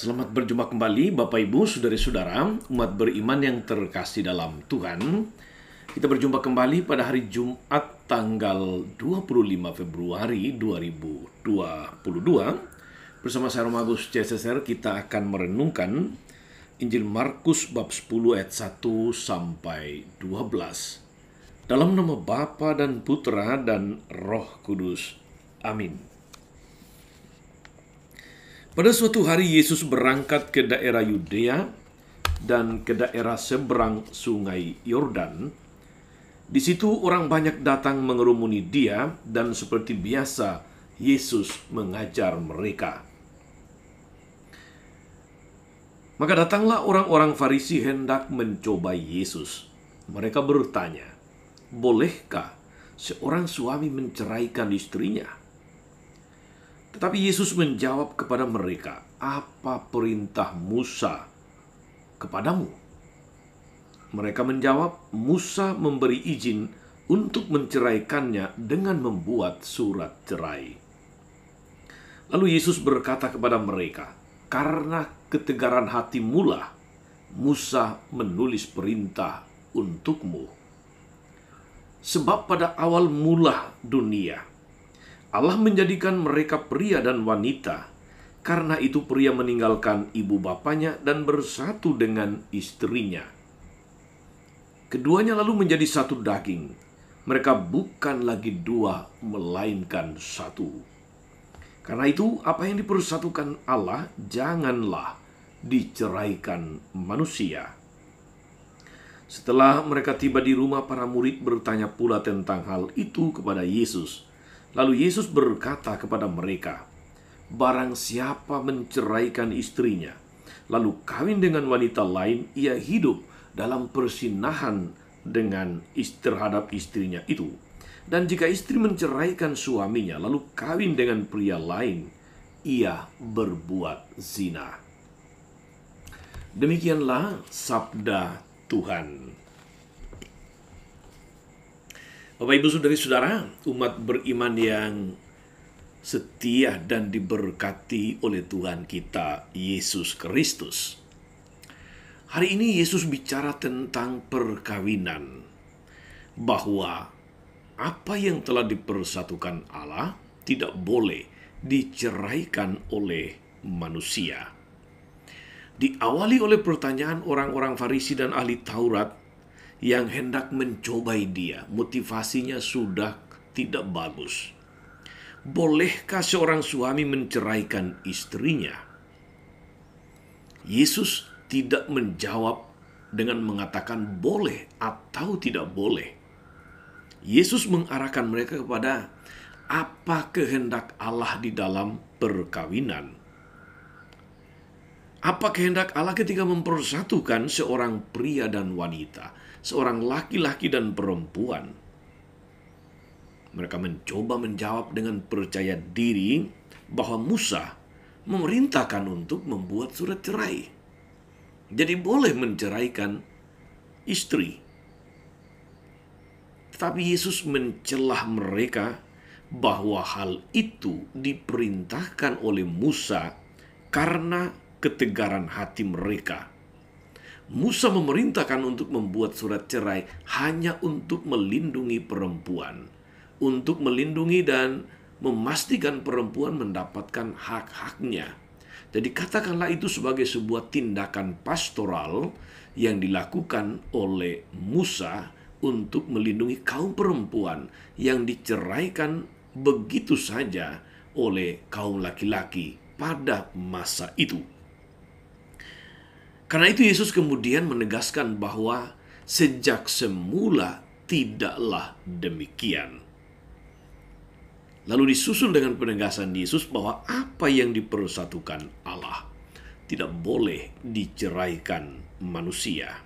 Selamat berjumpa kembali Bapak Ibu, Saudara-saudara, umat beriman yang terkasih dalam Tuhan. Kita berjumpa kembali pada hari Jumat tanggal 25 Februari 2022. Bersama saya Romagus CSSR kita akan merenungkan Injil Markus bab 10 ayat 1 sampai 12. Dalam nama Bapa dan Putra dan Roh Kudus. Amin. Pada suatu hari Yesus berangkat ke daerah Yudea dan ke daerah seberang sungai Yordan. Di situ orang banyak datang mengerumuni dia dan seperti biasa Yesus mengajar mereka. Maka datanglah orang-orang Farisi hendak mencoba Yesus. Mereka bertanya, "Bolehkah seorang suami menceraikan istrinya?" Tetapi Yesus menjawab kepada mereka, "Apa perintah Musa kepadamu?" Mereka menjawab, "Musa memberi izin untuk menceraikannya dengan membuat surat cerai." Lalu Yesus berkata kepada mereka, "Karena ketegaran hatimu lah Musa menulis perintah untukmu. Sebab pada awal mula dunia Allah menjadikan mereka pria dan wanita. Karena itu pria meninggalkan ibu bapanya dan bersatu dengan istrinya. Keduanya lalu menjadi satu daging. Mereka bukan lagi dua, melainkan satu. Karena itu apa yang dipersatukan Allah janganlah diceraikan manusia." Setelah mereka tiba di rumah, para murid bertanya pula tentang hal itu kepada Yesus. Lalu Yesus berkata kepada mereka, "Barang siapa menceraikan istrinya, lalu kawin dengan wanita lain, ia hidup dalam persinahan terhadap istrinya itu. Dan jika istri menceraikan suaminya, lalu kawin dengan pria lain, ia berbuat zina." Demikianlah sabda Tuhan. Bapak Ibu Saudara-saudara, umat beriman yang setia dan diberkati oleh Tuhan kita Yesus Kristus. Hari ini Yesus bicara tentang perkawinan, bahwa apa yang telah dipersatukan Allah tidak boleh diceraikan oleh manusia. Diawali oleh pertanyaan orang-orang Farisi dan ahli Taurat yang hendak mencobai dia. Motivasinya sudah tidak bagus. Bolehkah seorang suami menceraikan istrinya? Yesus tidak menjawab dengan mengatakan boleh atau tidak boleh. Yesus mengarahkan mereka kepada apa kehendak Allah di dalam perkawinan. Apa kehendak Allah ketika mempersatukan seorang pria dan wanita, seorang laki-laki dan perempuan? Mereka mencoba menjawab dengan percaya diri bahwa Musa memerintahkan untuk membuat surat cerai. Jadi boleh menceraikan istri. Tetapi Yesus mencelah mereka bahwa hal itu diperintahkan oleh Musa karena ketegaran hati mereka. Musa memerintahkan untuk membuat surat cerai hanya untuk melindungi perempuan, untuk melindungi dan memastikan perempuan mendapatkan hak-haknya. Jadi katakanlah itu sebagai sebuah tindakan pastoral yang dilakukan oleh Musa untuk melindungi kaum perempuan yang diceraikan begitu saja oleh kaum laki-laki pada masa itu. Karena itu Yesus kemudian menegaskan bahwa sejak semula tidaklah demikian. Lalu disusul dengan penegasan Yesus bahwa apa yang dipersatukan Allah tidak boleh diceraikan manusia.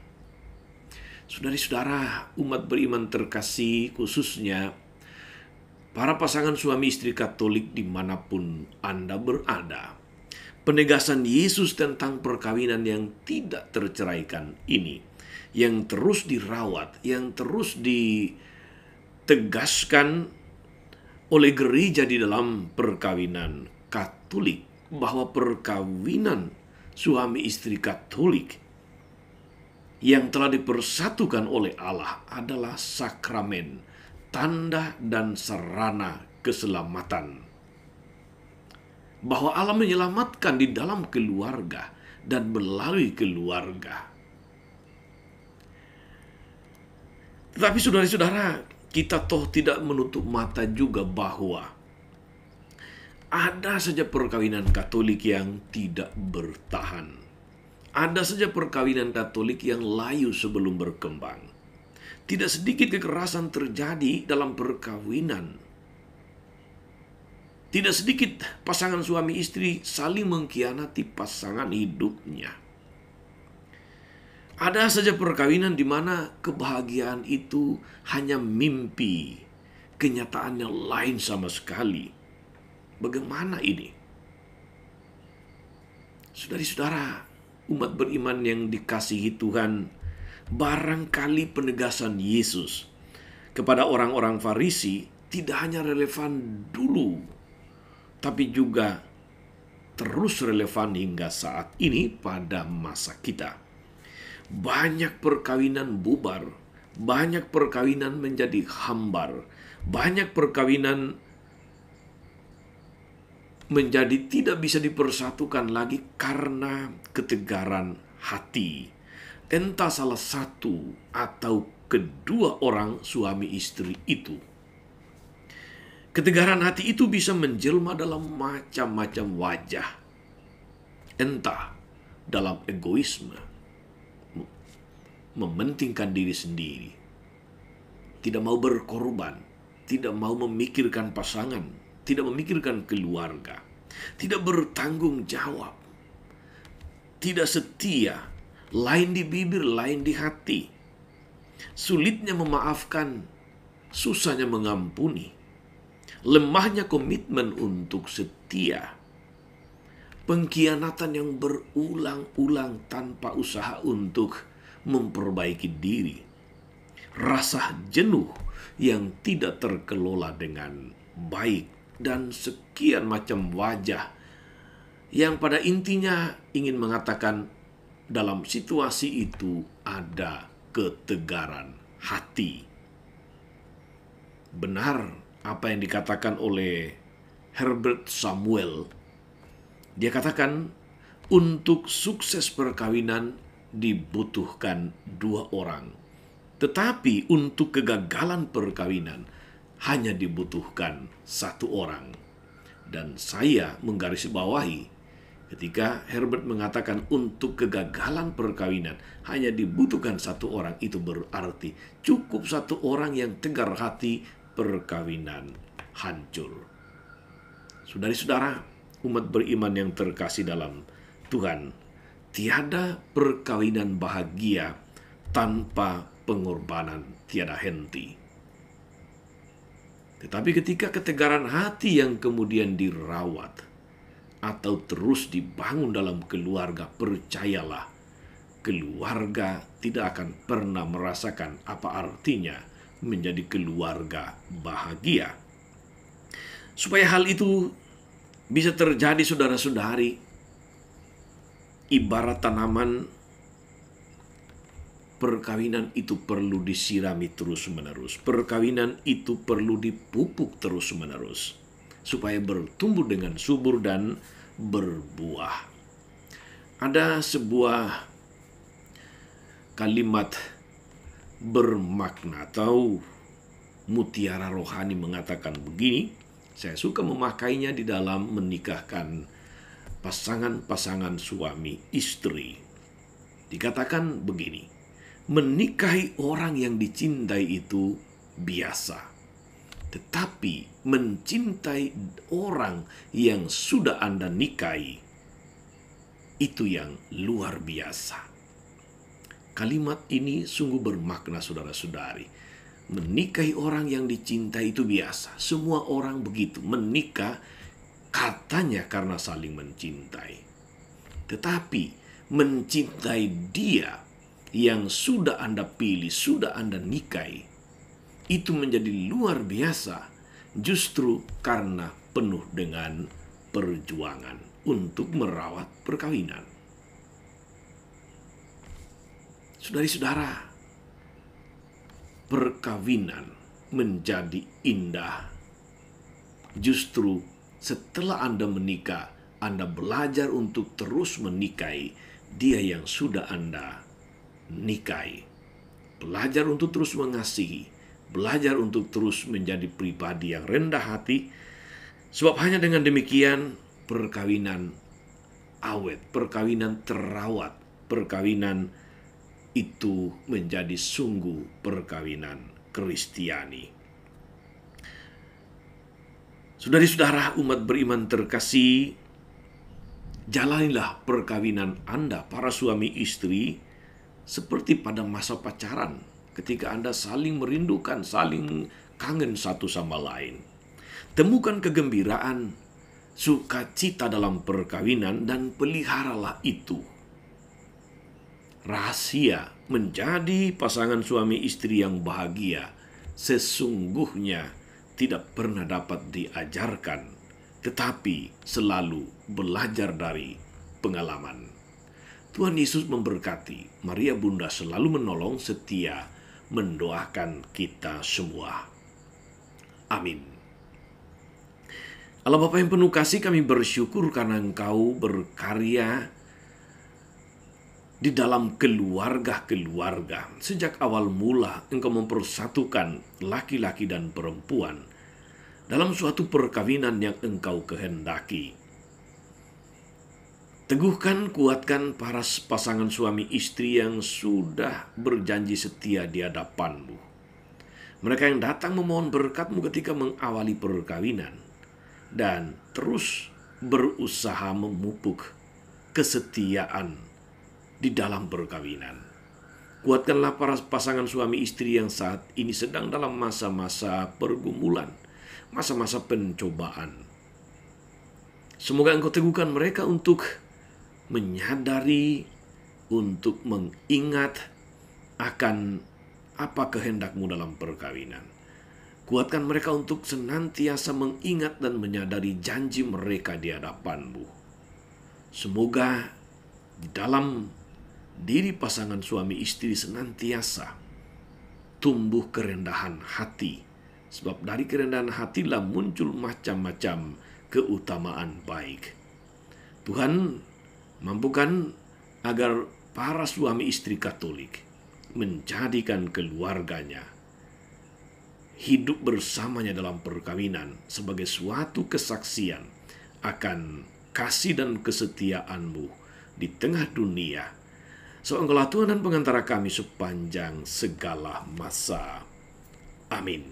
Saudara-saudara, umat beriman terkasih, khususnya para pasangan suami istri Katolik dimanapun Anda berada, penegasan Yesus tentang perkawinan yang tidak terceraikan ini, yang terus dirawat, yang terus ditegaskan oleh gereja di dalam perkawinan Katolik, bahwa perkawinan suami istri Katolik yang telah dipersatukan oleh Allah adalah sakramen, tanda dan sarana keselamatan. Bahwa Allah menyelamatkan di dalam keluarga dan melalui keluarga. Tetapi saudara-saudara, kita toh tidak menutup mata juga bahwa ada saja perkawinan Katolik yang tidak bertahan. Ada saja perkawinan Katolik yang layu sebelum berkembang. Tidak sedikit kekerasan terjadi dalam perkawinan. Tidak sedikit pasangan suami istri saling mengkhianati pasangan hidupnya. Ada saja perkawinan di mana kebahagiaan itu hanya mimpi, kenyataannya lain sama sekali. Bagaimana ini? Saudara-saudara, umat beriman yang dikasihi Tuhan, barangkali penegasan Yesus kepada orang-orang Farisi tidak hanya relevan dulu, tapi juga terus relevan hingga saat ini pada masa kita. Banyak perkawinan bubar, banyak perkawinan menjadi hambar, banyak perkawinan menjadi tidak bisa dipersatukan lagi karena ketegaran hati. Entah salah satu atau kedua orang suami istri itu. Ketegaran hati itu bisa menjelma dalam macam-macam wajah. Entah dalam egoisme, mementingkan diri sendiri, tidak mau berkorban, tidak mau memikirkan pasangan, tidak memikirkan keluarga, tidak bertanggung jawab, tidak setia, lain di bibir, lain di hati, sulitnya memaafkan, susahnya mengampuni, lemahnya komitmen untuk setia, pengkhianatan yang berulang-ulang tanpa usaha untuk memperbaiki diri, rasa jenuh yang tidak terkelola dengan baik, dan sekian macam wajah yang pada intinya ingin mengatakan dalam situasi itu ada ketegaran hati. Benar apa yang dikatakan oleh Herbert Samuel. Dia katakan, untuk sukses perkawinan dibutuhkan dua orang. Tetapi untuk kegagalan perkawinan hanya dibutuhkan satu orang. Dan saya menggarisbawahi ketika Herbert mengatakan untuk kegagalan perkawinan hanya dibutuhkan satu orang, itu berarti cukup satu orang yang tegar hati, perkawinan hancur. Saudara-saudara, umat beriman yang terkasih dalam Tuhan, tiada perkawinan bahagia tanpa pengorbanan tiada henti. Tetapi ketika ketegaran hati yang kemudian dirawat atau terus dibangun dalam keluarga, percayalah, keluarga tidak akan pernah merasakan apa artinya menjadi keluarga bahagia. Supaya hal itu bisa terjadi, saudara-saudari, ibarat tanaman, perkawinan itu perlu disirami terus-menerus. Perkawinan itu perlu dipupuk terus-menerus supaya bertumbuh dengan subur dan berbuah. Ada sebuah kalimat bermakna atau mutiara rohani mengatakan begini. Saya suka memakainya di dalam menikahkan pasangan-pasangan suami istri. Dikatakan begini, menikahi orang yang dicintai itu biasa, tetapi mencintai orang yang sudah Anda nikahi itu yang luar biasa. Kalimat ini sungguh bermakna, saudara-saudari. Menikahi orang yang dicintai itu biasa. Semua orang begitu, menikah katanya karena saling mencintai. Tetapi mencintai dia yang sudah Anda pilih, sudah Anda nikahi, itu menjadi luar biasa justru karena penuh dengan perjuangan untuk merawat perkawinan. Saudari-saudara, perkawinan menjadi indah. Justru setelah Anda menikah, Anda belajar untuk terus menikahi dia yang sudah Anda nikahi. Belajar untuk terus mengasihi, belajar untuk terus menjadi pribadi yang rendah hati, sebab hanya dengan demikian perkawinan awet, perkawinan terawat, perkawinan itu menjadi sungguh perkawinan Kristiani. Saudari-saudara umat beriman terkasih, jalanilah perkawinan Anda, para suami istri, seperti pada masa pacaran, ketika Anda saling merindukan, saling kangen satu sama lain. Temukan kegembiraan, sukacita dalam perkawinan, dan peliharalah itu. Rahasia menjadi pasangan suami istri yang bahagia sesungguhnya tidak pernah dapat diajarkan, tetapi selalu belajar dari pengalaman. Tuhan Yesus memberkati. Maria Bunda selalu menolong, setia mendoakan kita semua. Amin. Allah Bapa yang penuh kasih, kami bersyukur karena Engkau berkarya di dalam keluarga-keluarga. Sejak awal mula Engkau mempersatukan laki-laki dan perempuan dalam suatu perkawinan yang Engkau kehendaki. Teguhkan, kuatkan para pasangan suami istri yang sudah berjanji setia di hadapan-Mu. Mereka yang datang memohon berkat-Mu ketika mengawali perkawinan dan terus berusaha memupuk kesetiaan di dalam perkawinan. Kuatkanlah para pasangan suami istri yang saat ini sedang dalam masa-masa pergumulan, masa-masa pencobaan. Semoga Engkau teguhkan mereka untuk menyadari, untuk mengingat akan apa kehendak-Mu dalam perkawinan. Kuatkan mereka untuk senantiasa mengingat dan menyadari janji mereka di hadapan-Mu. Semoga di dalam diri pasangan suami istri senantiasa tumbuh kerendahan hati, sebab dari kerendahan hatilah muncul macam-macam keutamaan baik. Tuhan, mampukan agar para suami istri Katolik menjadikan keluarganya hidup bersamanya dalam perkawinan sebagai suatu kesaksian akan kasih dan kesetiaan-Mu di tengah dunia. So, Engkaulah Tuhan dan pengantara kami sepanjang segala masa. Amin.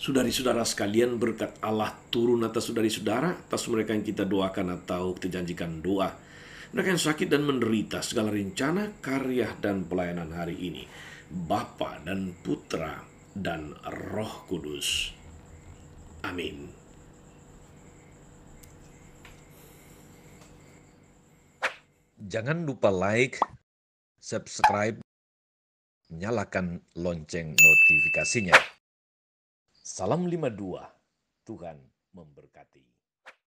Saudari-saudara sekalian, berkat Allah turun atas saudari-saudara, atas mereka yang kita doakan atau kita janjikan doa, mereka yang sakit dan menderita, segala rencana, karya, dan pelayanan hari ini, Bapa dan Putra dan Roh Kudus. Amin. Jangan lupa like, subscribe, nyalakan lonceng notifikasinya. Salam 52, Tuhan memberkati.